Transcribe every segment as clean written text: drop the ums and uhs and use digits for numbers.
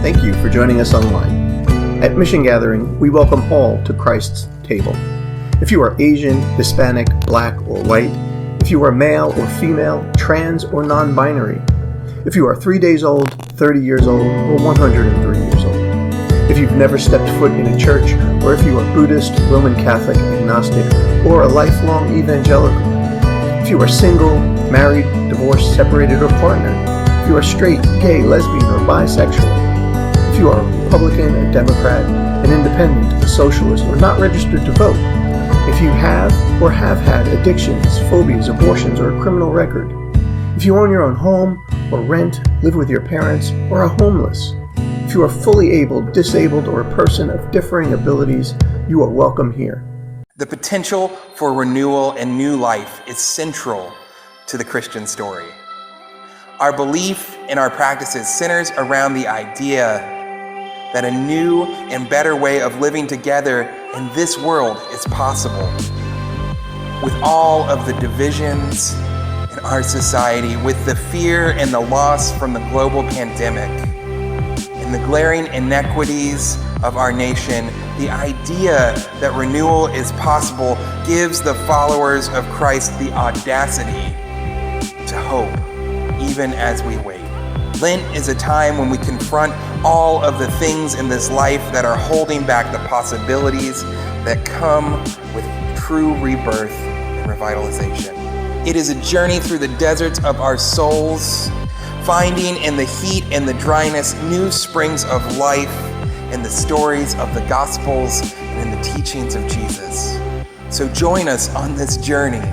Thank you for joining us online. At Mission Gathering, we welcome all to Christ's table. If you are Asian, Hispanic, Black, or white, if you are male or female, trans or non-binary, if you are 3 days old, 30 years old, or 103 years old, if you've never stepped foot in a church, or if you are Buddhist, Roman Catholic, agnostic, or a lifelong evangelical, if you are single, married, divorced, separated, or partnered, if you are straight, gay, lesbian, or bisexual, if you are a Republican, a Democrat, an independent, a socialist, or not registered to vote, if you have or have had addictions, phobias, abortions, or a criminal record, if you own your own home or rent, live with your parents, or are homeless, if you are fully able, disabled, or a person of differing abilities, you are welcome here. The potential for renewal and new life is central to the Christian story. Our belief in our practices centers around the idea that a new and better way of living together in this world is possible. With all of the divisions in our society, with the fear and the loss from the global pandemic, and the glaring inequities of our nation, the idea that renewal is possible gives the followers of Christ the audacity to hope, even as we wait. Lent is a time when we confront all of the things in this life that are holding back the possibilities that come with true rebirth and revitalization. It is a journey through the deserts of our souls, finding in the heat and the dryness new springs of life in the stories of the Gospels and in the teachings of Jesus. So join us on this journey.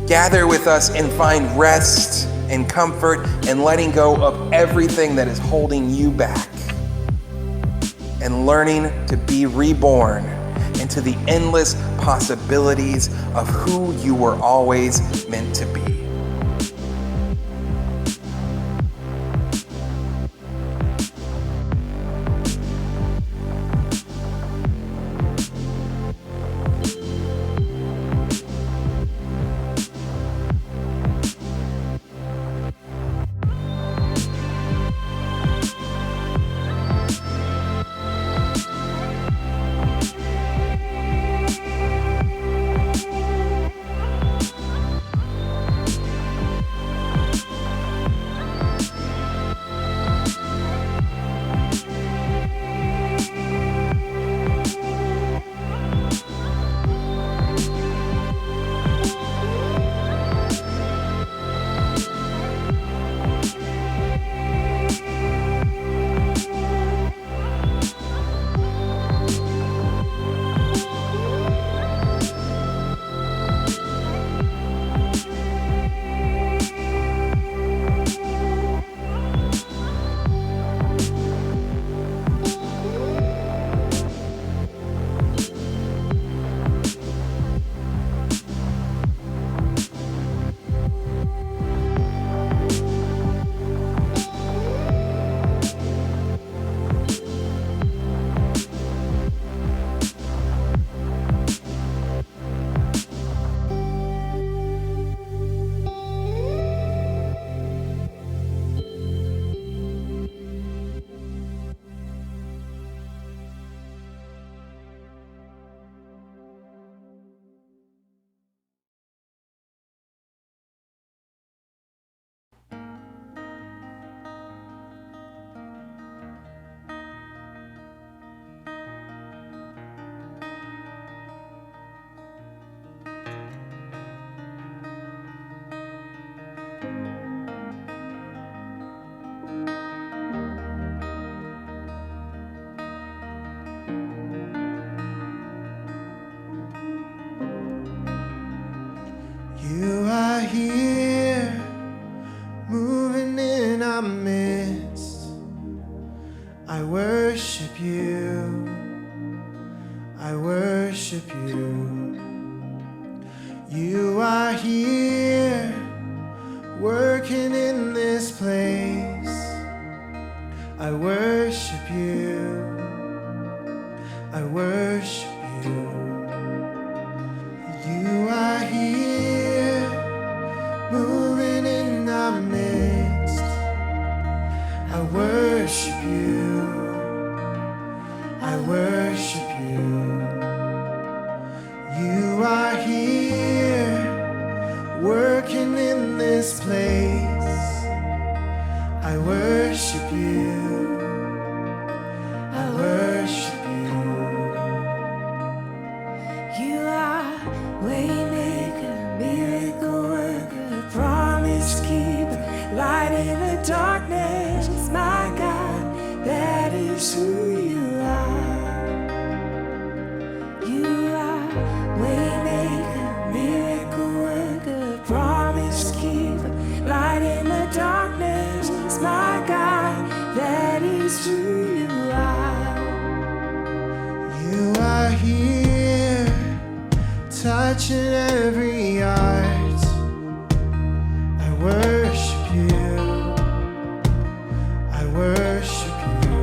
Gather with us and find rest and comfort and letting go of everything that is holding you back and learning to be reborn into the endless possibilities of who you were always meant to be. You are here, moving in our midst. I worship you, I worship you. You are here, working in this place. I worship you, I worship you. You are here, moving in our midst. I worship you. I worship you. I worship you. You are waymaker, miracle worker, promise keeper, light in the darkness. My God, that is who you are. You are waymaker, miracle worker, promise keeper, light in the darkness. My God, that is who you are. You are here, touching every heart. I worship you. I worship you.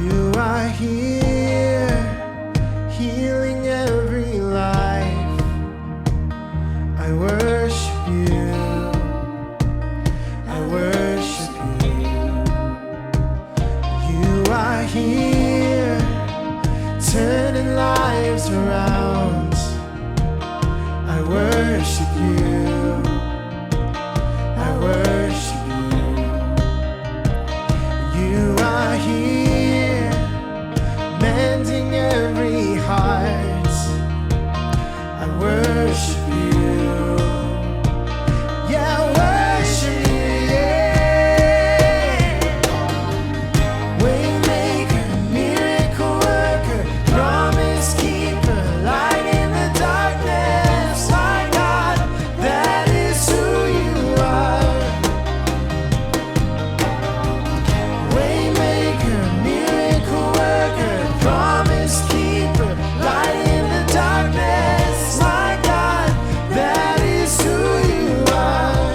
You are here, healing every life. I worship you. I worship you. You are here, turning lives around. I worship you. I worship you. You are here, mending every heart. I worship you. Yeah, I worship you. Yeah. Waymaker, miracle worker, promise keeper, light in the darkness. My God, that is who you are. Waymaker, miracle worker, promise keeper, light in the darkness. My God, that is who you are.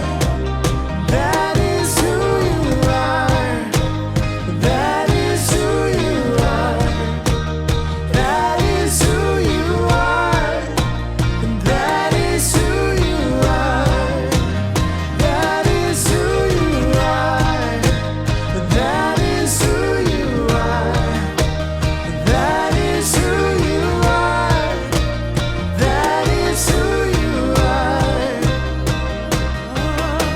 That is who you are. That is who you are. That is who you are. That is who you are. That is who you are. That is who you are. That is who you are. That is who you are.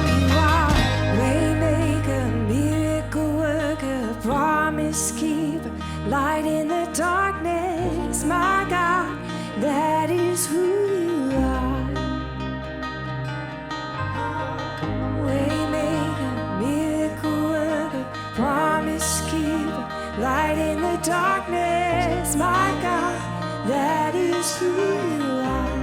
You are waymaker, miracle worker, promise keeper, light in the darkness. My God, that is who you are. Waymaker, miracle worker, promise keeper, light in the darkness. My God, that is who you are.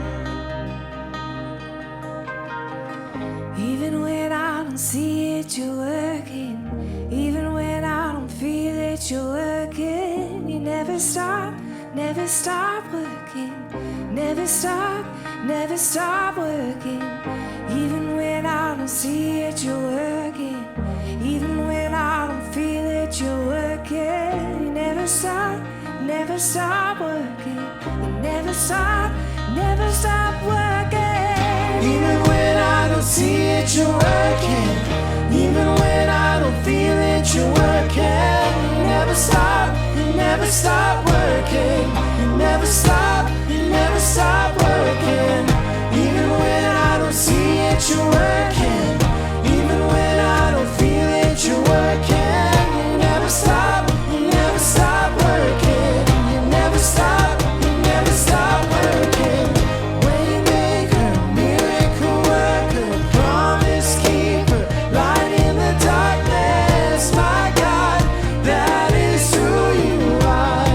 Even when I don't see it, you're working. Even when I don't feel it, you're working. You never stop working. Never stop working. Even when I don't see it, you're working. Even when I don't feel it, you're working. You never stop working. You never stop working. Even when I don't see it, you're working. Even when I don't feel it, you're working. You never stop working. You never stop working. Even when I don't see it, you're working. Even when I don't feel it, you're working. You never stop working. You never stop working. Waymaker, miracle worker, promise keeper, light in the darkness. My God, that is who you are.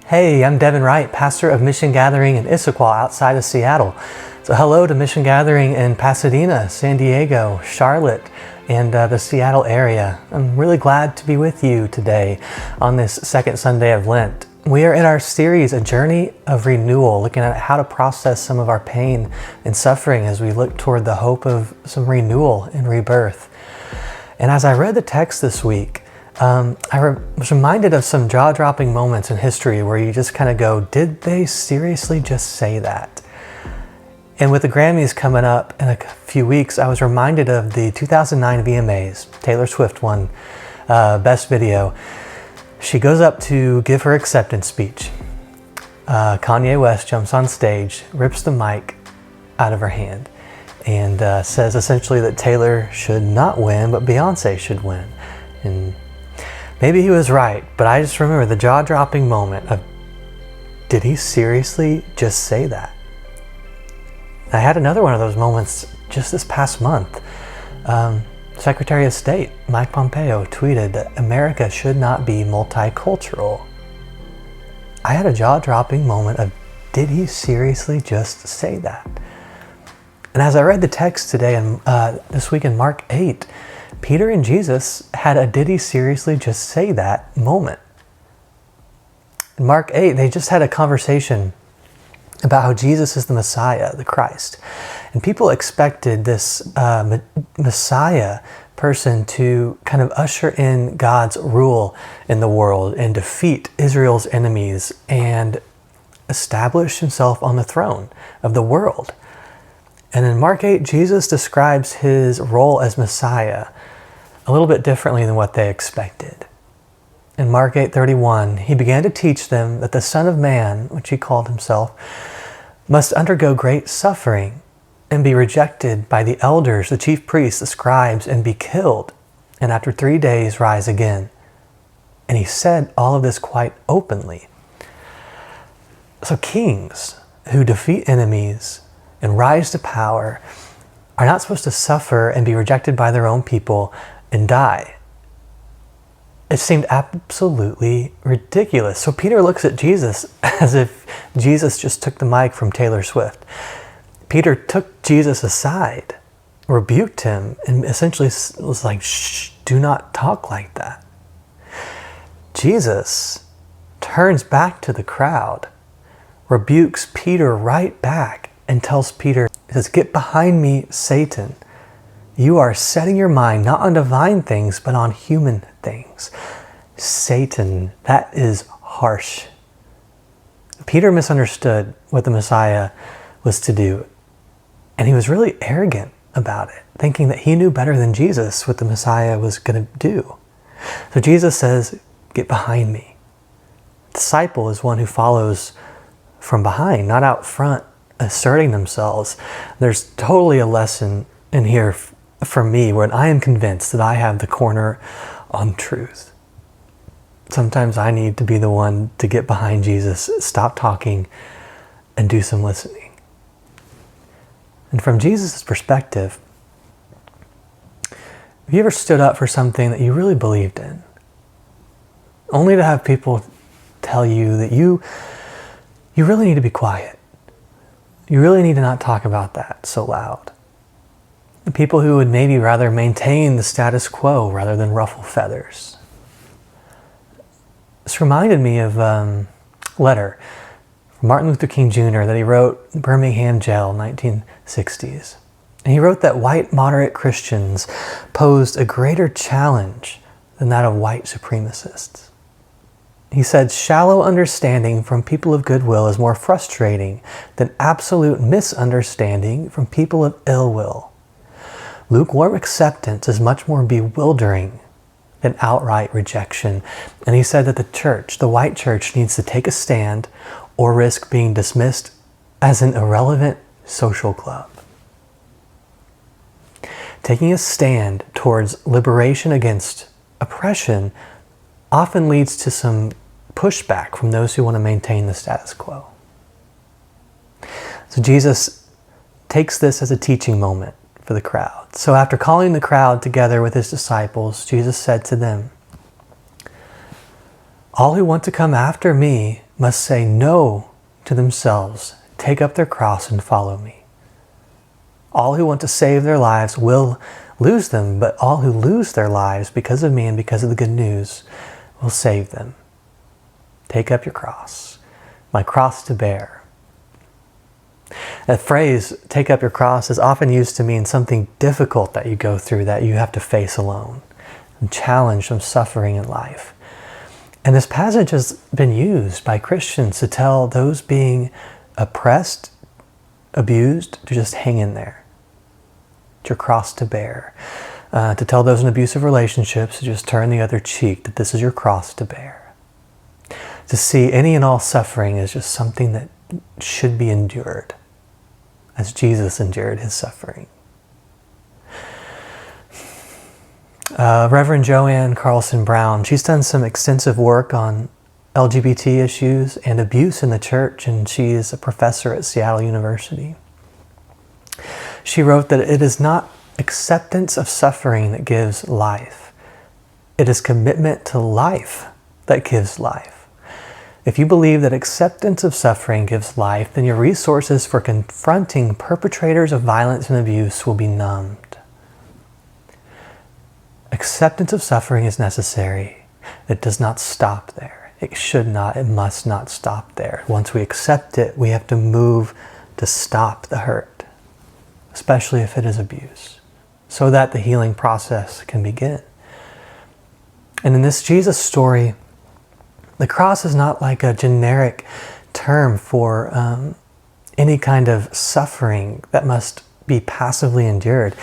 Hey, I'm Devin Wright, pastor of Mission Gathering in Issaquah outside of Seattle. So hello to Mission Gathering in Pasadena, San Diego, Charlotte, and the Seattle area. I'm really glad to be with you today on this second Sunday of Lent. We are in our series, A Journey of Renewal, looking at how to process some of our pain and suffering as we look toward the hope of some renewal and rebirth. And as I read the text this week, I was reminded of some jaw-dropping moments in history where you just kind of go, did they seriously just say that? And with the Grammys coming up in a few weeks, I was reminded of the 2009 VMAs. Taylor Swift won Best Video. She goes up to give her acceptance speech. Kanye West jumps on stage, rips the mic out of her hand, and says essentially that Taylor should not win, but Beyonce should win. And maybe he was right, but I just remember the jaw-dropping moment of, did he seriously just say that? I had another one of those moments just this past month. Secretary of State Mike Pompeo tweeted that America should not be multicultural. I had a jaw-dropping moment of, did he seriously just say that? And as I read the text today and this week in Mark 8, Peter and Jesus had a did he seriously just say that moment. In Mark 8, they just had a conversation about how Jesus is the Messiah, the Christ. And people expected this Messiah person to kind of usher in God's rule in the world and defeat Israel's enemies and establish himself on the throne of the world. And in Mark 8, Jesus describes his role as Messiah a little bit differently than what they expected. In Mark 8:31, he began to teach them that the Son of Man, which he called himself, must undergo great suffering and be rejected by the elders, the chief priests, the scribes, and be killed, and after 3 days rise again. And he said all of this quite openly. So kings who defeat enemies and rise to power are not supposed to suffer and be rejected by their own people and die. It seemed absolutely ridiculous. So Peter looks at Jesus as if Jesus just took the mic from Taylor Swift. Peter took Jesus aside, rebuked him, and essentially was like, shh, do not talk like that. Jesus turns back to the crowd, rebukes Peter right back, and tells Peter, he says, get behind me, Satan. You are setting your mind not on divine things, but on human things. Satan, that is harsh. Peter misunderstood what the Messiah was to do, and he was really arrogant about it, thinking that he knew better than Jesus what the Messiah was going to do. So Jesus says, get behind me. Disciple is one who follows from behind, not out front, asserting themselves. There's totally a lesson in here for me when I am convinced that I have the corner on truth. Sometimes I need to be the one to get behind Jesus, stop talking, and do some listening. And from Jesus' perspective, have you ever stood up for something that you really believed in, only to have people tell you that you really need to be quiet? You really need to not talk about that so loud. The people who would maybe rather maintain the status quo rather than ruffle feathers. This reminded me of a letter from Martin Luther King Jr. that he wrote in Birmingham jail in the 1960s. And he wrote that white moderate Christians posed a greater challenge than that of white supremacists. He said, shallow understanding from people of goodwill is more frustrating than absolute misunderstanding from people of ill will. Lukewarm acceptance is much more bewildering than outright rejection. And he said that the church, the white church, needs to take a stand or risk being dismissed as an irrelevant social club. Taking a stand towards liberation against oppression often leads to some pushback from those who want to maintain the status quo. So Jesus takes this as a teaching moment for the crowd. So after calling the crowd together with his disciples, Jesus said to them, All who want to come after me must say no to themselves, take up their cross and follow me. All who want to save their lives will lose them, but all who lose their lives because of me and because of the good news will save them. Take up your cross, my cross to bear. That phrase, take up your cross, is often used to mean something difficult that you go through, that you have to face alone, and challenged from suffering in life. And this passage has been used by Christians to tell those being oppressed, abused, to just hang in there. It's your cross to bear. To tell those in abusive relationships to just turn the other cheek, that this is your cross to bear. To see any and all suffering as just something that should be endured, as Jesus endured his suffering. Reverend Joanne Carlson Brown, she's done some extensive work on LGBT issues and abuse in the church, and she is a professor at Seattle University. She wrote that it is not acceptance of suffering that gives life. It is commitment to life that gives life. If you believe that acceptance of suffering gives life, then your resources for confronting perpetrators of violence and abuse will be numbed. Acceptance of suffering is necessary. It does not stop there. It should not, it must not stop there. Once we accept it, we have to move to stop the hurt, especially if it is abuse, so that the healing process can begin. And in this Jesus story, the cross is not like a generic term for any kind of suffering that must be passively endured.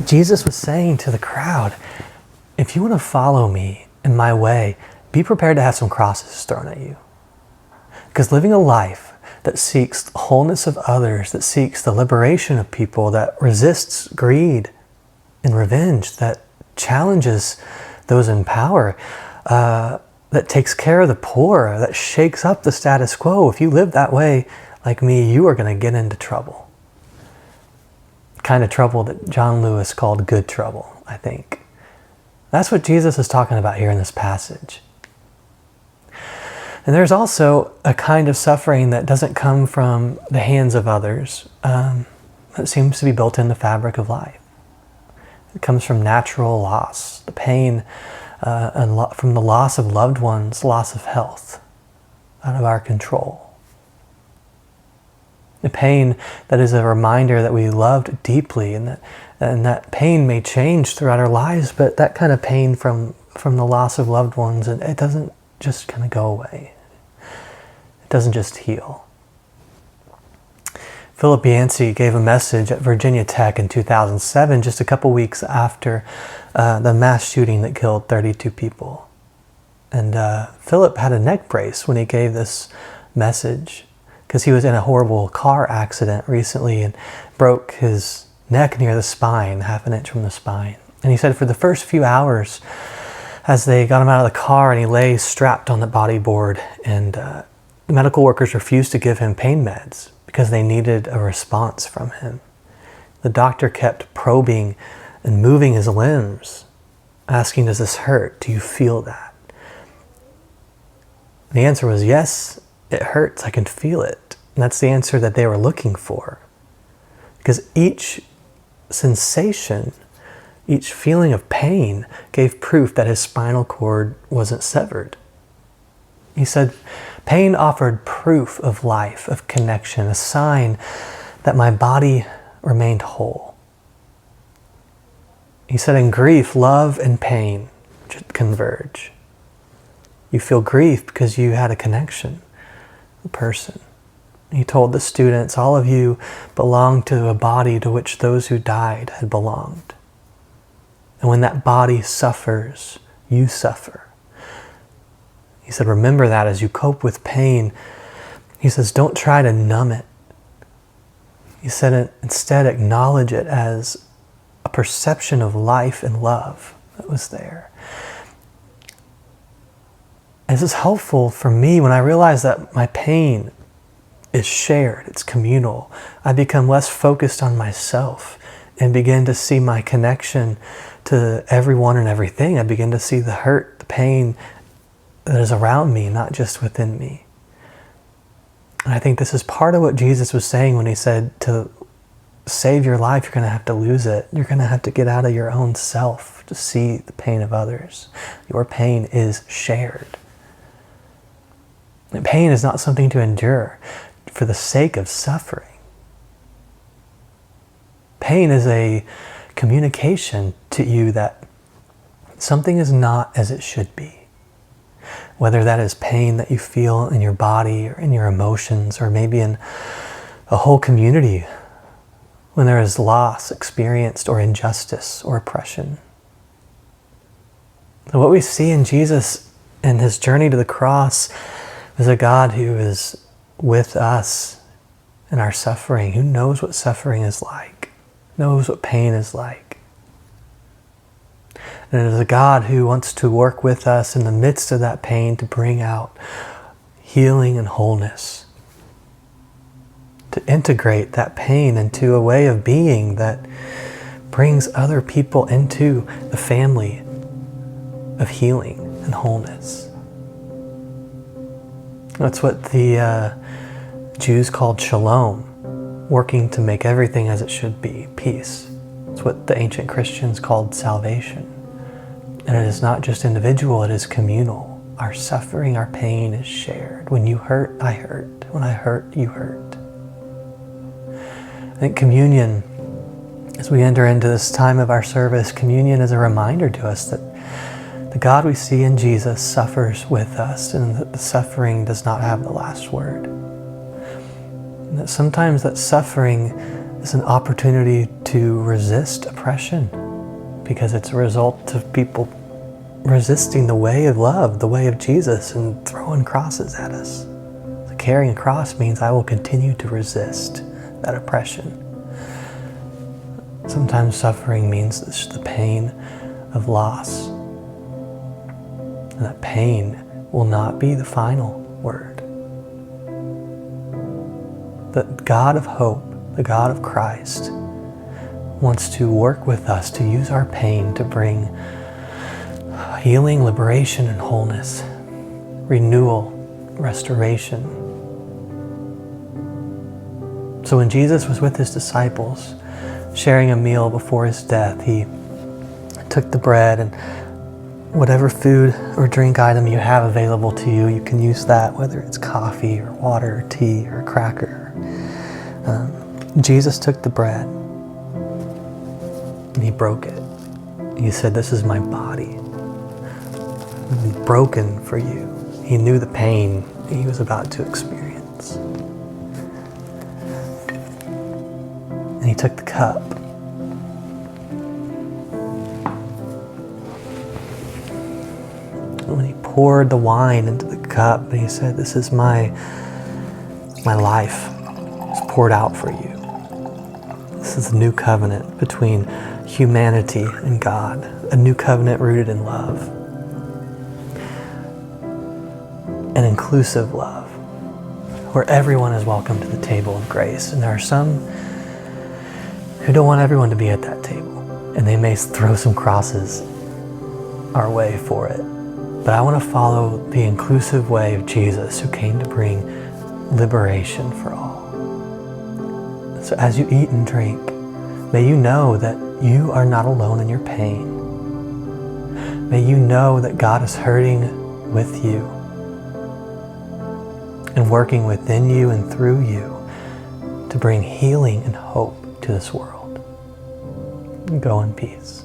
Jesus was saying to the crowd, if you want to follow me in my way, be prepared to have some crosses thrown at you. Because living a life that seeks the wholeness of others, that seeks the liberation of people, that resists greed and revenge, that challenges those in power, that takes care of the poor, that shakes up the status quo. If you live that way like me, you are going to get into trouble. Kind of trouble that John Lewis called good trouble, I think. That's what Jesus is talking about here in this passage. And there's also a kind of suffering that doesn't come from the hands of others. That seems to be built in the fabric of life. It comes from natural loss, the pain from the loss of loved ones, loss of health, out of our control. The pain that is a reminder that we loved deeply, and that pain may change throughout our lives, but that kind of pain from the loss of loved ones, and it doesn't just kind of go away. It doesn't just heal. Philip Yancey gave a message at Virginia Tech in 2007, just a couple weeks after the mass shooting that killed 32 people. And Philip had a neck brace when he gave this message, because he was in a horrible car accident recently and broke his neck near the spine, half an inch from the spine. And he said for the first few hours, as they got him out of the car and he lay strapped on the bodyboard, and the medical workers refused to give him pain meds because they needed a response from him. The doctor kept probing and moving his limbs, asking, does this hurt? Do you feel that? And the answer was, yes, it hurts. I can feel it. And that's the answer that they were looking for. Because each sensation, each feeling of pain gave proof that his spinal cord wasn't severed. He said, pain offered proof of life, of connection, a sign that my body remained whole. He said, in grief, love and pain converge. You feel grief because you had a connection, a person. He told the students, all of you belong to a body to which those who died had belonged. And when that body suffers, you suffer. He said, remember that as you cope with pain. He says, don't try to numb it. He said, instead acknowledge it as a perception of life and love that was there. And this is helpful for me when I realize that my pain is shared, it's communal. I become less focused on myself and begin to see my connection to everyone and everything. I begin to see the hurt, the pain that is around me, not just within me. And I think this is part of what Jesus was saying when he said to save your life, you're going to have to lose it. You're going to have to get out of your own self to see the pain of others. Your pain is shared. And pain is not something to endure for the sake of suffering. Pain is a communication to you that something is not as it should be. Whether that is pain that you feel in your body or in your emotions, or maybe in a whole community when there is loss experienced, or injustice or oppression. So what we see in Jesus and his journey to the cross is a God who is with us in our suffering, who knows what suffering is like, knows what pain is like. And it is a God who wants to work with us in the midst of that pain to bring out healing and wholeness, to integrate that pain into a way of being that brings other people into the family of healing and wholeness. That's what the Jews called shalom, working to make everything as it should be, peace. It's what the ancient Christians called salvation. And it is not just individual, it is communal. Our suffering, our pain is shared. When you hurt, I hurt. When I hurt, you hurt. I think communion, as we enter into this time of our service, communion is a reminder to us that the God we see in Jesus suffers with us, and that the suffering does not have the last word. And that sometimes that suffering is an opportunity to resist oppression, because it's a result of people resisting the way of love, the way of Jesus, and throwing crosses at us. So carrying a cross means I will continue to resist that oppression. Sometimes suffering means it's the pain of loss. And that pain will not be the final word. The God of hope, the God of Christ, wants to work with us to use our pain to bring healing, liberation, and wholeness, renewal, restoration. So when Jesus was with his disciples, sharing a meal before his death, he took the bread, and whatever food or drink item you have available to you, you can use that, whether it's coffee or water or tea or a cracker. Jesus took the bread and he broke it. He said, "This is my body, broken for you." He knew the pain he was about to experience. And he took the cup. And when he poured the wine into the cup, and he said, "This is my life. It's poured out for you. This is a new covenant between humanity and God, a new covenant rooted in love, an inclusive love, where everyone is welcome to the table of grace." And there are some who don't want everyone to be at that table, and they may throw some crosses our way for it. But I want to follow the inclusive way of Jesus, who came to bring liberation for all. So as you eat and drink, may you know that you are not alone in your pain. May you know that God is hurting with you and working within you and through you to bring healing and hope to this world. Go in peace.